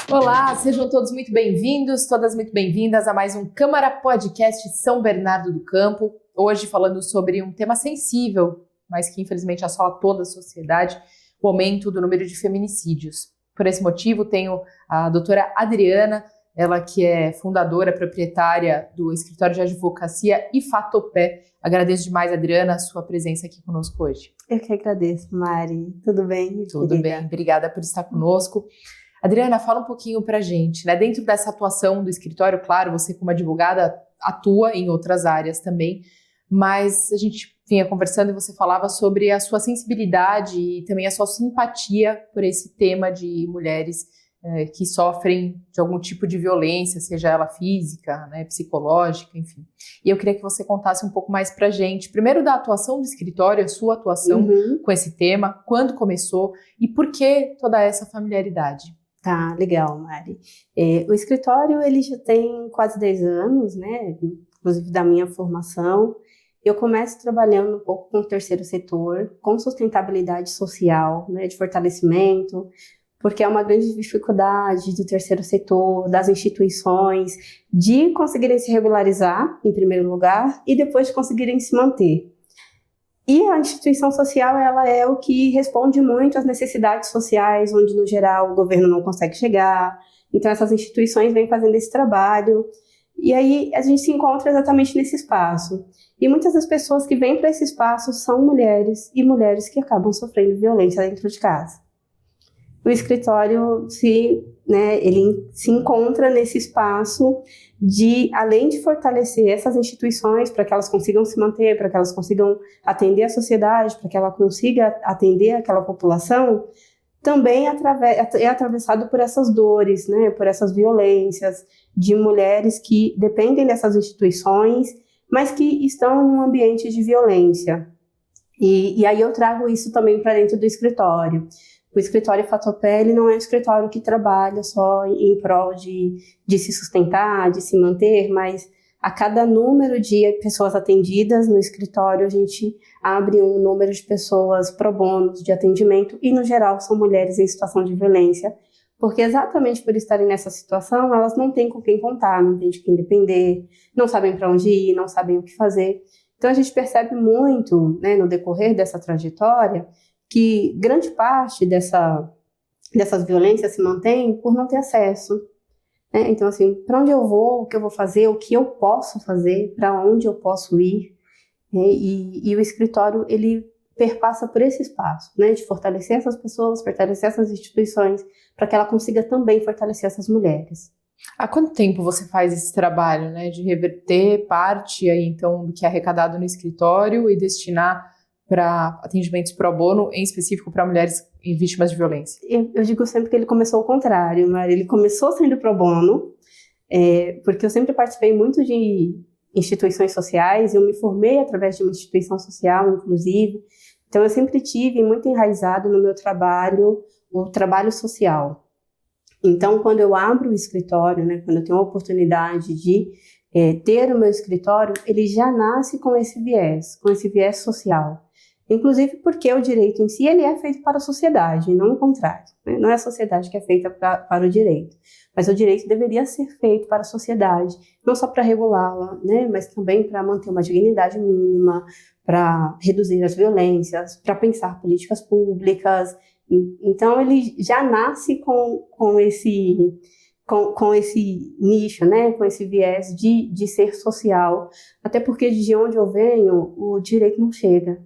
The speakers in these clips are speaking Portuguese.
Olá, sejam todos muito bem-vindos, todas muito bem-vindas a mais um Câmara Podcast São Bernardo do Campo. Hoje falando sobre um tema sensível, mas que infelizmente assola toda a sociedade, o aumento do número de feminicídios. Por esse motivo, tenho a doutora Adriana, ela que é fundadora, proprietária do escritório de advocacia Ifatopé. Agradeço demais, Adriana, a sua presença aqui conosco hoje. Eu que agradeço, Mari. Tudo bem? Tudo bem, obrigada por estar conosco. Adriana, fala um pouquinho pra gente, né? Dentro dessa atuação do escritório, claro, você como advogada atua em outras áreas também, mas a gente vinha conversando e você falava sobre a sua sensibilidade e também a sua simpatia por esse tema de mulheres que sofrem de algum tipo de violência, seja ela física, né, psicológica, enfim. E eu queria que você contasse um pouco mais pra gente, primeiro da atuação do escritório, a sua atuação com esse tema, quando começou e por que toda essa familiaridade. Tá, legal, Mari. O escritório, ele já tem quase 10 anos, né, inclusive da minha formação. Eu começo trabalhando um pouco com o terceiro setor, com sustentabilidade social, né, de fortalecimento, porque é uma grande dificuldade do terceiro setor, das instituições, de conseguirem se regularizar, em primeiro lugar, e depois de conseguirem se manter. E a instituição social, ela é o que responde muito às necessidades sociais, onde, no geral, o governo não consegue chegar. Então, essas instituições vêm fazendo esse trabalho. E aí, a gente se encontra exatamente nesse espaço. E muitas das pessoas que vêm para esse espaço são mulheres, e mulheres que acabam sofrendo violência dentro de casa. O escritório, ele se encontra nesse espaço de, além de fortalecer essas instituições para que elas consigam se manter, para que elas consigam atender a sociedade, para que ela consiga atender aquela população, também é atravessado por essas dores, né, por essas violências de mulheres que dependem dessas instituições, mas que estão em um ambiente de violência. E aí eu trago isso também para dentro do escritório. O escritório Ifatopé, ele não é um escritório que trabalha só em prol de se sustentar, de se manter, mas a cada número de pessoas atendidas no escritório, a gente abre um número de pessoas pro bono de atendimento e, no geral, são mulheres em situação de violência, porque exatamente por estarem nessa situação, elas não têm com quem contar, não têm de quem depender, não sabem para onde ir, não sabem o que fazer. Então, a gente percebe muito, né, no decorrer dessa trajetória, que grande parte dessas violências se mantém por não ter acesso. Né? Então, assim, para onde eu vou, o que eu vou fazer, o que eu posso fazer, para onde eu posso ir. Né? E o escritório, ele perpassa por esse espaço, né? De fortalecer essas pessoas, fortalecer essas instituições, para que ela consiga também fortalecer essas mulheres. Há quanto tempo você faz esse trabalho, né, de reverter parte aí, então, do que é arrecadado no escritório e destinar para atendimentos pro bono, em específico para mulheres vítimas de violência? Eu digo sempre que ele começou ao contrário, Mari. Ele começou sendo pro bono, porque eu sempre participei muito de instituições sociais, eu me formei através de uma instituição social, inclusive, então eu sempre tive muito enraizado no meu trabalho, o trabalho social. Então, quando eu abro o escritório, né, quando eu tenho a oportunidade de ter o meu escritório, ele já nasce com esse viés social. Inclusive porque o direito em si, ele é feito para a sociedade, não o contrário. Né? Não é a sociedade que é feita para o direito, mas o direito deveria ser feito para a sociedade, não só para regulá-la, né? Mas também para manter uma dignidade mínima, para reduzir as violências, para pensar políticas públicas. Então, ele já nasce com esse nicho, né, com esse viés de ser social, até porque de onde eu venho, o direito não chega.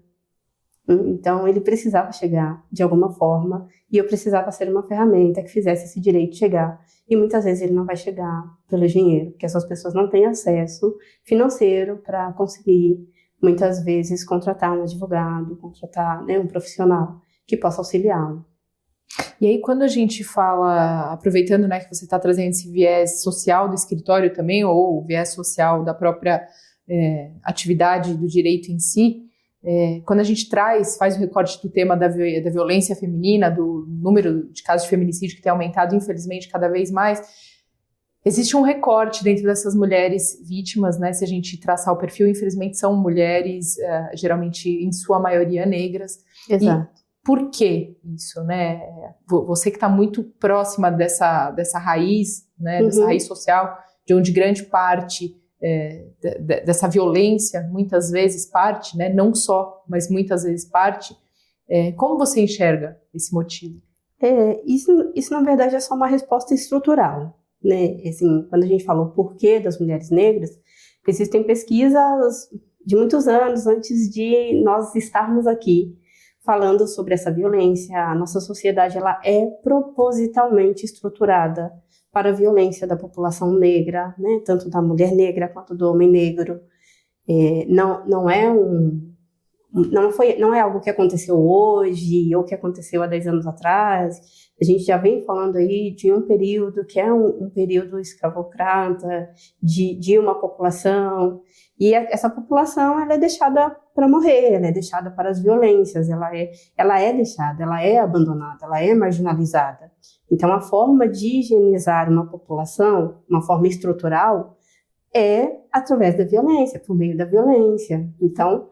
Então, ele precisava chegar de alguma forma, e eu precisava ser uma ferramenta que fizesse esse direito chegar. E muitas vezes ele não vai chegar pelo dinheiro, porque essas pessoas não têm acesso financeiro para conseguir, muitas vezes, contratar um advogado, contratar, né, um profissional que possa auxiliá-lo. E aí, quando a gente fala, aproveitando, né, que você está trazendo esse viés social do escritório também, ou o viés social da própria atividade do direito em si, quando a gente faz o recorte do tema da violência feminina, do número de casos de feminicídio que tem aumentado, infelizmente, cada vez mais, existe um recorte dentro dessas mulheres vítimas, né? Se a gente traçar o perfil, infelizmente, são mulheres, geralmente, em sua maioria, negras. Exato. por que isso, né? Você que está muito próxima dessa raiz, né? Dessa raiz social, de onde grande parte dessa violência, muitas vezes parte, né? Não só, mas muitas vezes parte. Como você enxerga esse motivo? Isso, na verdade, é só uma resposta estrutural, né? Assim, quando a gente fala o porquê das mulheres negras, existem pesquisas de muitos anos antes de nós estarmos aqui falando sobre essa violência. A nossa sociedade ela é propositalmente estruturada para a violência da população negra, né? Tanto da mulher negra quanto do homem negro. Não é algo que aconteceu hoje ou que aconteceu há 10 anos atrás. A gente já vem falando aí de um período que é um período escravocrata, de uma população, e essa população ela é deixada para morrer, ela é deixada para as violências, ela é deixada, ela é abandonada, ela é marginalizada. Então, a forma de higienizar uma população, uma forma estrutural, é através da violência, por meio da violência. Então,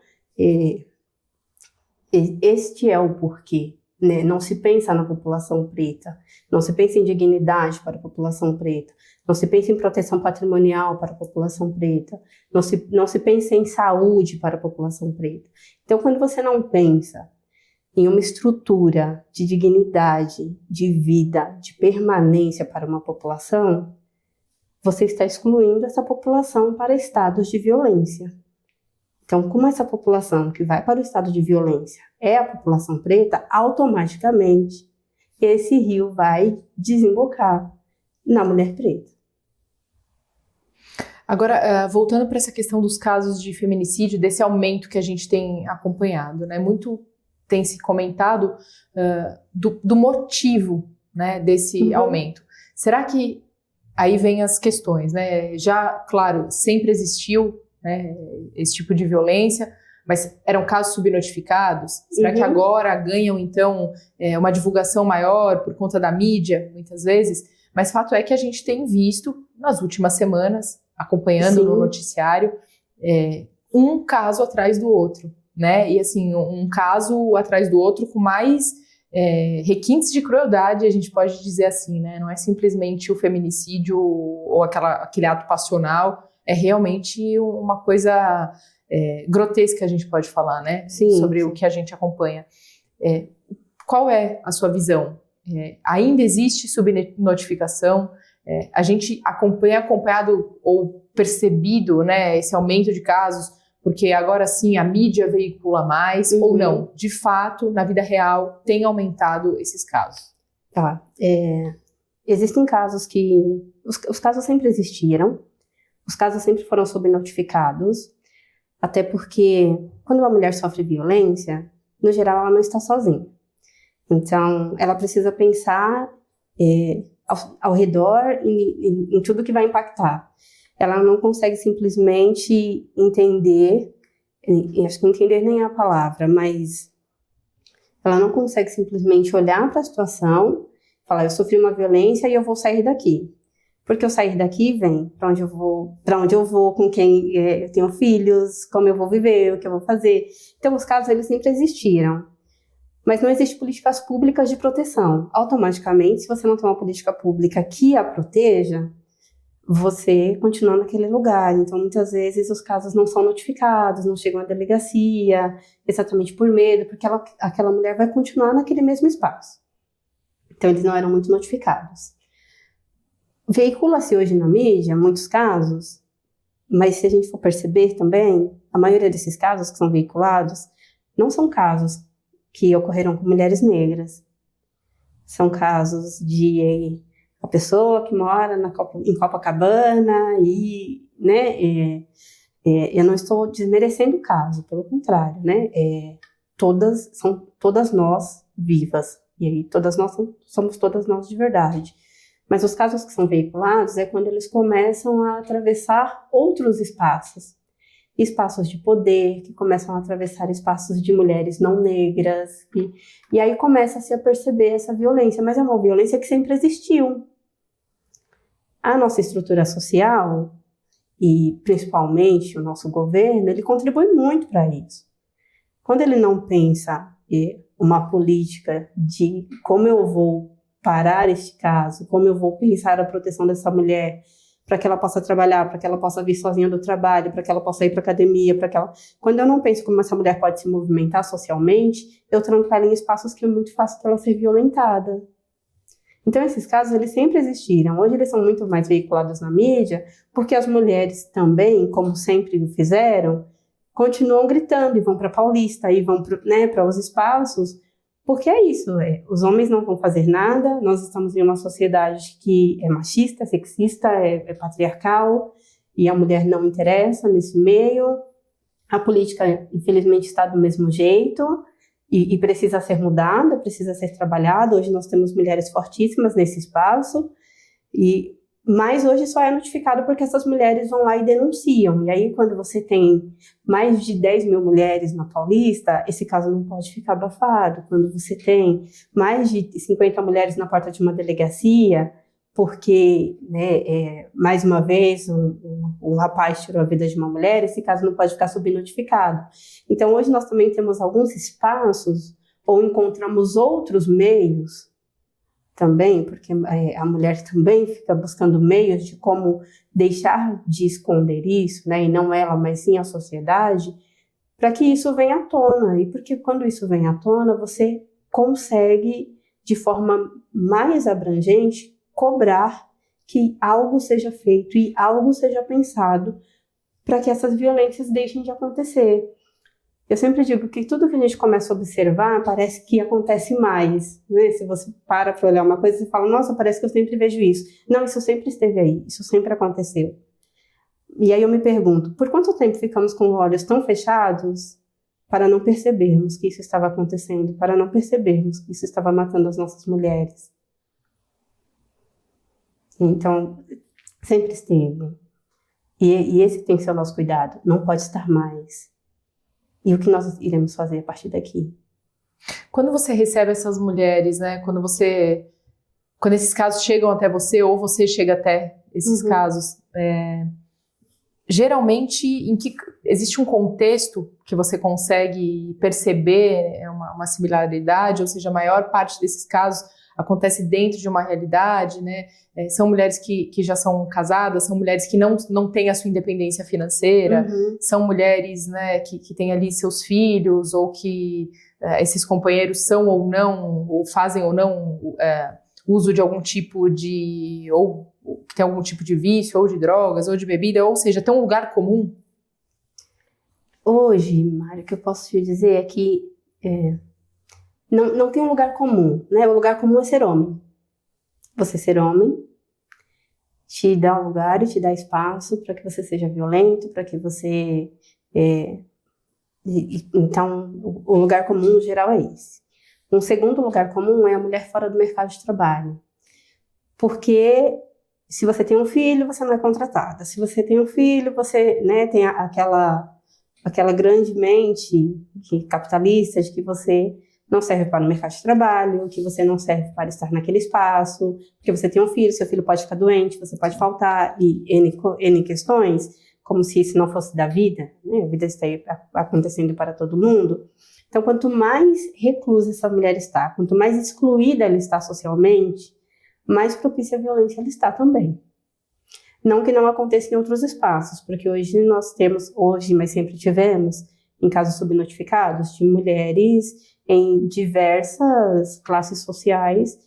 este é o porquê, né? Não se pensa na população preta, não se pensa em dignidade para a população preta, não se pensa em proteção patrimonial para a população preta, não se pensa em saúde para a população preta. Então, quando você não pensa em uma estrutura de dignidade, de vida, de permanência para uma população, você está excluindo essa população para estados de violência. Então, como essa população que vai para o estado de violência é a população preta, automaticamente esse rio vai desembocar na mulher preta. Agora, voltando para essa questão dos casos de feminicídio, desse aumento que a gente tem acompanhado, né? Muito tem se comentado do motivo, né, desse aumento. Será que aí vem as questões, né? Já, claro, sempre existiu, né, esse tipo de violência, mas eram casos subnotificados? Será que agora ganham, então, uma divulgação maior por conta da mídia, muitas vezes? Mas fato é que a gente tem visto, nas últimas semanas, acompanhando no noticiário, um caso atrás do outro, né? E, assim, um caso atrás do outro com mais requintes de crueldade, a gente pode dizer assim, né? Não é simplesmente o feminicídio ou aquele ato passional, é realmente uma coisa grotesca, a gente pode falar, né? Sobre o que a gente acompanha. Qual é a sua visão? Ainda existe subnotificação? A gente acompanhado ou percebido, né, esse aumento de casos, porque agora sim a mídia veicula mais, ou não? De fato, na vida real, tem aumentado esses casos? Tá. Existem casos que... Os casos sempre existiram, os casos sempre foram subnotificados, até porque quando uma mulher sofre violência, no geral ela não está sozinha. Então, ela precisa pensar ao redor em tudo que vai impactar. Ela não consegue simplesmente entender, acho que entender nem é a palavra, mas ela não consegue simplesmente olhar para a situação, falar, eu sofri uma violência e eu vou sair daqui. Porque eu sair daqui vem para onde eu vou, com quem eu tenho filhos, como eu vou viver, o que eu vou fazer. Então, os casos, eles sempre existiram. Mas não existem políticas públicas de proteção. Automaticamente, se você não tem uma política pública que a proteja, você continua naquele lugar. Então, muitas vezes, os casos não são notificados, não chegam à delegacia, exatamente por medo, porque aquela mulher vai continuar naquele mesmo espaço. Então, eles não eram muito notificados. Veicula-se hoje na mídia muitos casos, mas se a gente for perceber também, a maioria desses casos que são veiculados não são casos que ocorreram com mulheres negras. São casos de a pessoa que mora em Copacabana e, né, eu não estou desmerecendo o caso, pelo contrário, né, são todas nós vivas, e aí somos todas nós de verdade. Mas os casos que são veiculados é quando eles começam a atravessar outros espaços de poder, que começam a atravessar espaços de mulheres não negras, e aí começa-se a perceber essa violência, mas é uma violência que sempre existiu. A nossa estrutura social, e principalmente o nosso governo, ele contribui muito para isso. Quando ele não pensa uma política de como eu vou parar este caso, como eu vou pensar a proteção dessa mulher, para que ela possa trabalhar, para que ela possa vir sozinha do trabalho, para que ela possa ir para academia, para que ela... Quando eu não penso como essa mulher pode se movimentar socialmente, eu tranco ela em espaços que é muito fácil dela ser violentada. Então, esses casos, eles sempre existiram. Hoje, eles são muito mais veiculados na mídia, porque as mulheres também, como sempre o fizeram, continuam gritando e vão para Paulista, e vão para os espaços, porque é isso, os homens não vão fazer nada, nós estamos em uma sociedade que é machista, sexista, é patriarcal, e a mulher não interessa nesse meio, a política, infelizmente, está do mesmo jeito, e precisa ser mudada, precisa ser trabalhada. Hoje nós temos mulheres fortíssimas nesse espaço, mas hoje só é notificado porque essas mulheres vão lá e denunciam. E aí, quando você tem mais de 10 mil mulheres na Paulista, esse caso não pode ficar abafado. Quando você tem mais de 50 mulheres na porta de uma delegacia, porque, mais uma vez, um rapaz tirou a vida de uma mulher, esse caso não pode ficar subnotificado. Então, hoje nós também temos alguns espaços, ou encontramos outros meios, também, porque a mulher também fica buscando meios de como deixar de esconder isso, né, e não ela, mas sim a sociedade, para que isso venha à tona. E porque quando isso vem à tona, você consegue, de forma mais abrangente, cobrar que algo seja feito e algo seja pensado para que essas violências deixem de acontecer. Eu sempre digo que tudo que a gente começa a observar parece que acontece mais, né? Se você para olhar uma coisa e fala, nossa, parece que eu sempre vejo isso. Não, isso sempre esteve aí, isso sempre aconteceu. E aí eu me pergunto, por quanto tempo ficamos com os olhos tão fechados para não percebermos que isso estava acontecendo, para não percebermos que isso estava matando as nossas mulheres? Então, sempre esteve. E esse tem que ser o nosso cuidado, não pode estar mais. E o que nós iremos fazer a partir daqui? Quando você recebe essas mulheres, né? Quando esses casos chegam até você, ou você chega até esses casos, geralmente existe um contexto que você consegue perceber uma similaridade, ou seja, a maior parte desses casos acontece dentro de uma realidade, né? São mulheres que já são casadas, são mulheres que não têm a sua independência financeira, são mulheres, né, que têm ali seus filhos, ou que esses companheiros são ou não, ou fazem ou não uso de algum tipo de, ou tem algum tipo de vício, ou de drogas, ou de bebida, ou seja, tem um lugar comum? Hoje, Mário, o que eu posso te dizer é que não tem um lugar comum, né? O lugar comum é ser homem. Você ser homem te dá lugar e te dá espaço para que você seja violento, para que você... Então, o lugar comum no geral é esse. Um segundo lugar comum é a mulher fora do mercado de trabalho. Porque se você tem um filho, você não é contratada. Se você tem um filho, você, né, tem aquela grande mente capitalista de que você não serve para o mercado de trabalho, que você não serve para estar naquele espaço, porque você tem um filho, seu filho pode ficar doente, você pode faltar, e N questões, como se isso não fosse da vida, né? A vida está aí acontecendo para todo mundo. Então, quanto mais reclusa essa mulher está, quanto mais excluída ela está socialmente, mais propícia à violência ela está também. Não que não aconteça em outros espaços, porque hoje nós temos, mas sempre tivemos, em casos subnotificados, de mulheres em diversas classes sociais,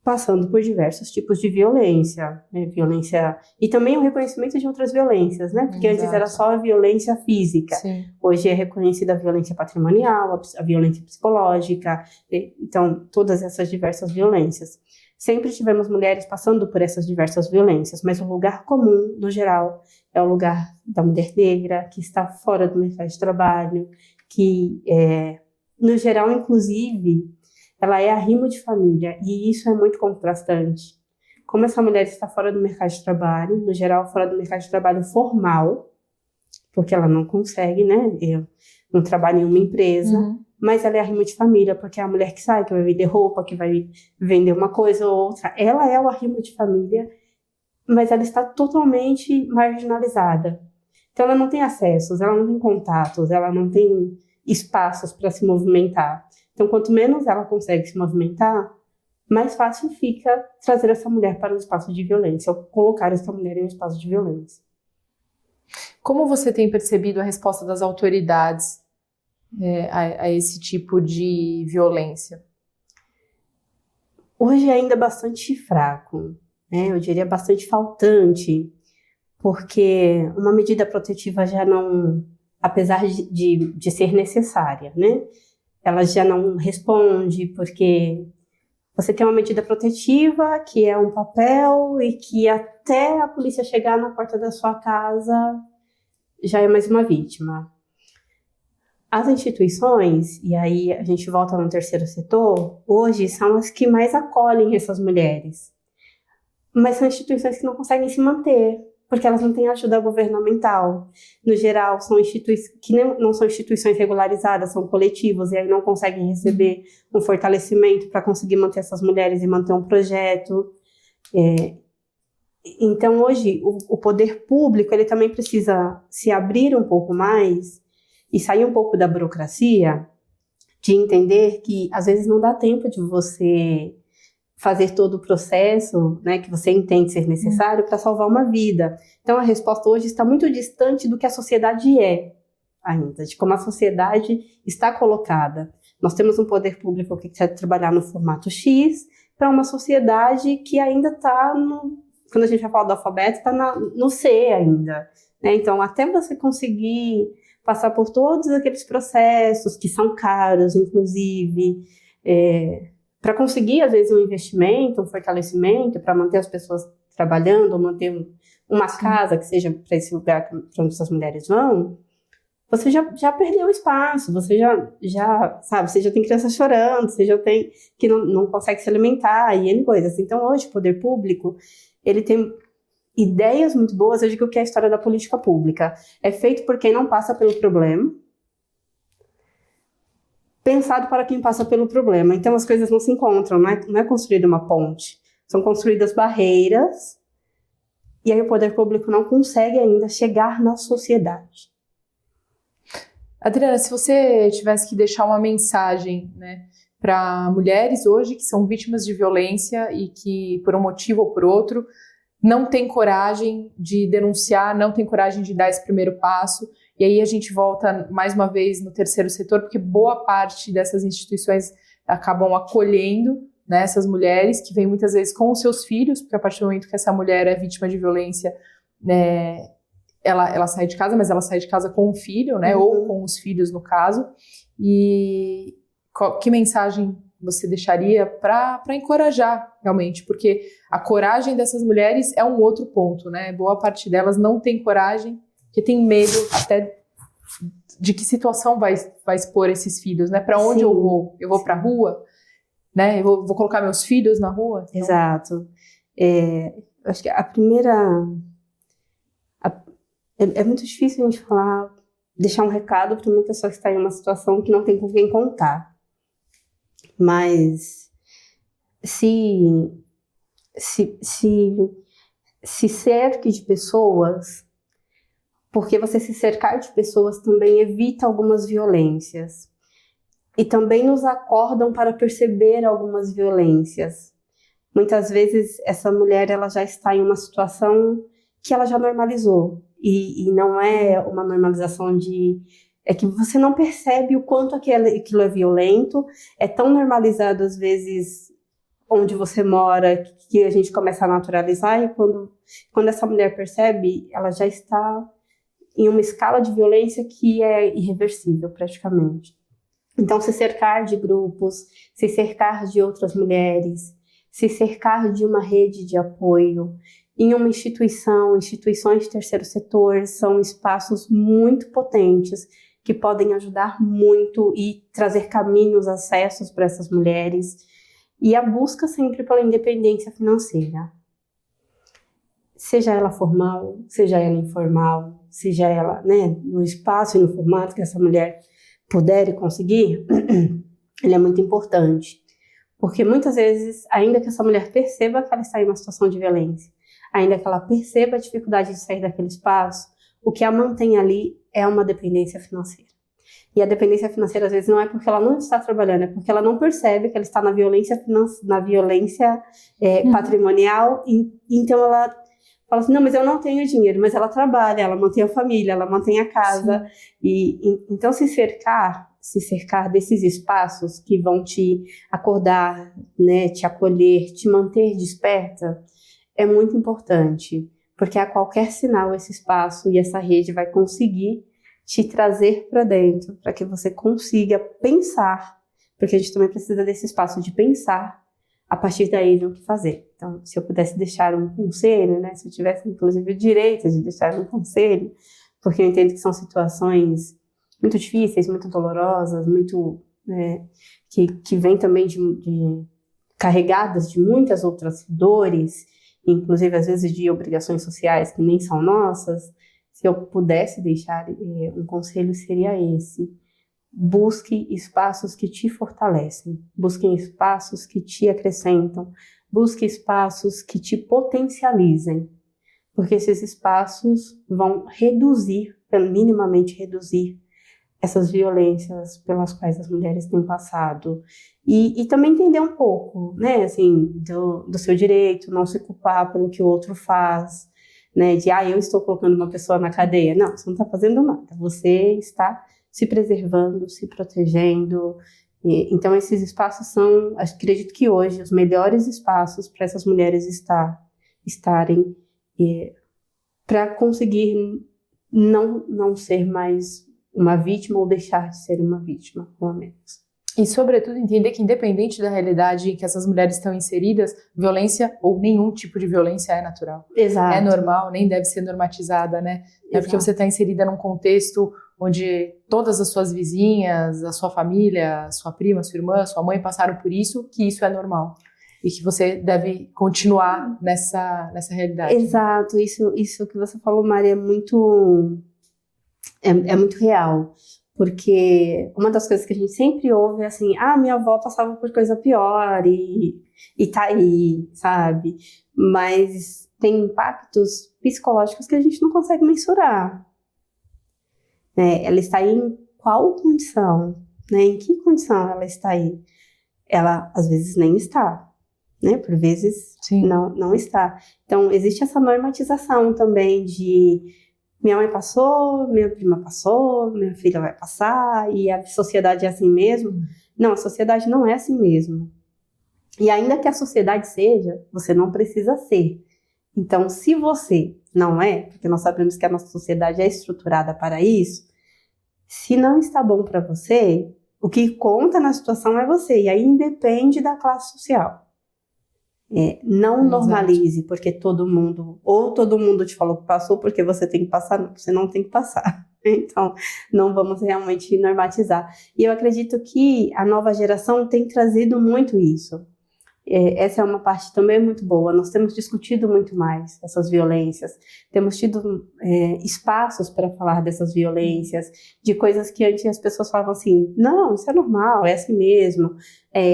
passando por diversos tipos de violência, né? Violência, e também o reconhecimento de outras violências, né? Porque antes era só a violência física. Sim. Hoje é reconhecida a violência patrimonial, a violência psicológica, então todas essas diversas violências. Sempre tivemos mulheres passando por essas diversas violências, mas o lugar comum, no geral, é o lugar da mulher negra, que está fora do mercado de trabalho, que, no geral, inclusive, ela é arrimo de família, e isso é muito contrastante. Como essa mulher está fora do mercado de trabalho, no geral, fora do mercado de trabalho formal, porque ela não consegue, né? Não trabalha em uma empresa, mas ela é arrimo de família, porque é a mulher que sai, que vai vender roupa, que vai vender uma coisa ou outra. Ela é o arrimo de família, mas ela está totalmente marginalizada. Então, ela não tem acessos, ela não tem contatos, ela não tem espaços para se movimentar. Então, quanto menos ela consegue se movimentar, mais fácil fica trazer essa mulher para o espaço de violência, ou colocar essa mulher em um espaço de violência. Como você tem percebido a resposta das autoridades a esse tipo de violência? Hoje ainda é bastante fraco, né? Eu diria bastante faltante, porque uma medida protetiva já não, apesar de ser necessária, né? Ela já não responde, porque você tem uma medida protetiva que é um papel e que até a polícia chegar na porta da sua casa já é mais uma vítima. As instituições, e aí a gente volta no terceiro setor, hoje são as que mais acolhem essas mulheres. Mas são instituições que não conseguem se manter, porque elas não têm ajuda governamental. No geral, são instituições que não são instituições regularizadas, são coletivos, e aí não conseguem receber um fortalecimento para conseguir manter essas mulheres e manter um projeto. Então, hoje, o poder público ele também precisa se abrir um pouco mais e sair um pouco da burocracia, de entender que, às vezes, não dá tempo de você fazer todo o processo, né, que você entende ser necessário para salvar uma vida. Então, a resposta hoje está muito distante do que a sociedade é ainda, de como a sociedade está colocada. Nós temos um poder público que quer trabalhar no formato X para uma sociedade que ainda está quando a gente vai falar do alfabeto, está no C ainda, né? Então, até você conseguir passar por todos aqueles processos que são caros, inclusive, para conseguir, às vezes, um investimento, um fortalecimento, para manter as pessoas trabalhando, ou manter uma casa que seja para esse lugar para onde essas mulheres vão, você já perdeu o espaço, você sabe, você já tem criança chorando, você já tem que não consegue se alimentar e N coisas. Então, hoje, o poder público, ele tem ideias muito boas. Eu digo que é a história da política pública. É feito por quem não passa pelo problema, pensado para quem passa pelo problema. Então, as coisas não se encontram, não é construída uma ponte. São construídas barreiras, e aí o poder público não consegue ainda chegar na sociedade. Adriana, se você tivesse que deixar uma mensagem, né, para mulheres hoje que são vítimas de violência e que, por um motivo ou por outro, não têm coragem de denunciar, não têm coragem de dar esse primeiro passo, e aí a gente volta mais uma vez no terceiro setor, porque boa parte dessas instituições acabam acolhendo, né, essas mulheres que vêm muitas vezes com os seus filhos, porque a partir do momento que essa mulher é vítima de violência, né, ela sai de casa, mas ela sai de casa com o filho, né, ou com os filhos no caso. E que mensagem você deixaria para encorajar realmente? Porque a coragem dessas mulheres é um outro ponto, né? Boa parte delas não tem coragem, porque tem medo até de que situação vai expor esses filhos, né? Para onde eu vou? Eu vou para a rua? Né? Eu vou colocar meus filhos na rua? Então... Exato. Acho que a primeira... É muito difícil a gente deixar um recado para uma pessoa que está em uma situação que não tem com quem contar. Mas se cerque de pessoas, porque você se cercar de pessoas também evita algumas violências. E também nos acordam para perceber algumas violências. Muitas vezes essa mulher ela já está em uma situação que ela já normalizou. E não é uma normalização é que você não percebe o quanto aquilo é violento, é tão normalizado às vezes onde você mora, que a gente começa a naturalizar, e quando essa mulher percebe, ela já está em uma escala de violência que é irreversível praticamente. Então, se cercar de grupos, se cercar de outras mulheres, se cercar de uma rede de apoio, em uma instituições de terceiro setor são espaços muito potentes que podem ajudar muito e trazer caminhos, acessos para essas mulheres, e a busca sempre pela independência financeira. Seja ela formal, seja ela informal, seja ela, né, no espaço e no formato que essa mulher puder e conseguir, ele é muito importante. Porque muitas vezes, ainda que essa mulher perceba que ela está em uma situação de violência, ainda que ela perceba a dificuldade de sair daquele espaço, o que a mantém ali é uma dependência financeira. E a dependência financeira, às vezes, não é porque ela não está trabalhando, é porque ela não percebe que ela está na violência patrimonial, então ela fala assim, não, mas eu não tenho dinheiro, mas ela trabalha, ela mantém a família, ela mantém a casa. Então se cercar desses espaços que vão te acordar, né, te acolher, te manter desperta, é muito importante, porque a qualquer sinal esse espaço e essa rede vai conseguir te trazer para dentro, para que você consiga pensar, porque a gente também precisa desse espaço de pensar, a partir daí do que fazer. Então, se eu pudesse deixar um conselho, né, se eu tivesse, inclusive, o direito de deixar um conselho, porque eu entendo que são situações muito difíceis, muito dolorosas, muito, né, que vêm também carregadas de muitas outras dores, inclusive, às vezes, de obrigações sociais que nem são nossas. Se eu pudesse deixar um conselho, seria esse. Busque espaços que te fortalecem, busque espaços que te acrescentam, busque espaços que te potencializem, porque esses espaços vão minimamente reduzir essas violências pelas quais as mulheres têm passado. E também entender um pouco, né, assim, do seu direito, não se culpar pelo que o outro faz, né, de, eu estou colocando uma pessoa na cadeia. Não, você não está fazendo nada, você está se preservando, se protegendo. Então, esses espaços são, acredito que hoje, os melhores espaços para essas mulheres estarem para conseguir não ser mais uma vítima ou deixar de ser uma vítima, pelo menos. E, sobretudo, entender que, independente da realidade em que essas mulheres estão inseridas, violência ou nenhum tipo de violência é natural. Exato. É normal, nem deve ser normatizada, né? É porque você está inserida num contexto onde todas as suas vizinhas, a sua família, a sua prima, a sua irmã, a sua mãe passaram por isso, que isso é normal. E que você deve continuar nessa realidade. Exato. Isso que você falou, Mari, é muito real. Porque uma das coisas que a gente sempre ouve é assim, minha avó passava por coisa pior e tá aí, sabe? Mas tem impactos psicológicos que a gente não consegue mensurar. Ela está aí em qual condição? Né? Em que condição ela está aí? Ela, às vezes, nem está. Né? Por vezes, não está. Então, existe essa normatização também de minha mãe passou, minha prima passou, minha filha vai passar, e a sociedade é assim mesmo. Não, a sociedade não é assim mesmo. E ainda que a sociedade seja, você não precisa ser. Então, se você não é, porque nós sabemos que a nossa sociedade é estruturada para isso, se não está bom para você, o que conta na situação é você, e aí independe da classe social. Não normalize porque todo mundo te falou que passou porque você tem que passar, não, você não tem que passar. Então, não vamos realmente normatizar. E eu acredito que a nova geração tem trazido muito isso. Essa é uma parte também muito boa. Nós temos discutido muito mais essas violências, temos tido espaços para falar dessas violências, de coisas que antes as pessoas falavam assim, não, isso é normal, é assim mesmo.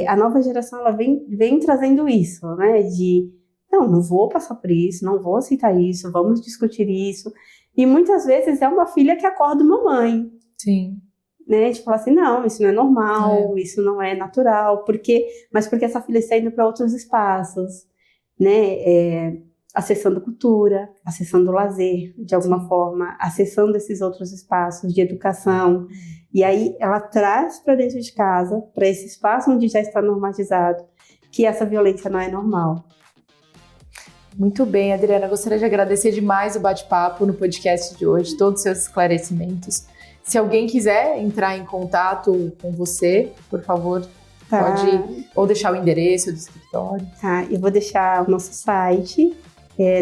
A nova geração ela vem trazendo isso, né? De, não vou passar por isso, não vou aceitar isso, vamos discutir isso. E muitas vezes é uma filha que acorda uma mãe. Sim. Né, de falar assim, não, isso não é normal, isso não é natural, mas porque essa filha está indo para outros espaços, né, acessando cultura, acessando lazer, de alguma forma, acessando esses outros espaços de educação, e aí ela traz para dentro de casa, para esse espaço onde já está normatizado, que essa violência não é normal. Muito bem, Adriana, gostaria de agradecer demais o bate-papo no podcast de hoje, todos os seus esclarecimentos. Se alguém quiser entrar em contato com você, por favor, pode ou deixar o endereço do escritório. Eu vou deixar o nosso site,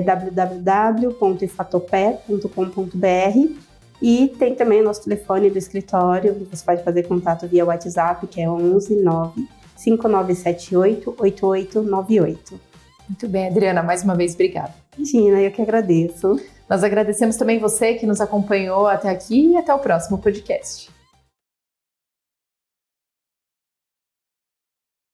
www.ifatopé.com.br, e tem também o nosso telefone do escritório, você pode fazer contato via WhatsApp, que é 11 9 5978 8898. Muito bem, Adriana, mais uma vez, obrigada. Imagina, eu que agradeço. Nós agradecemos também você que nos acompanhou até aqui e até o próximo podcast.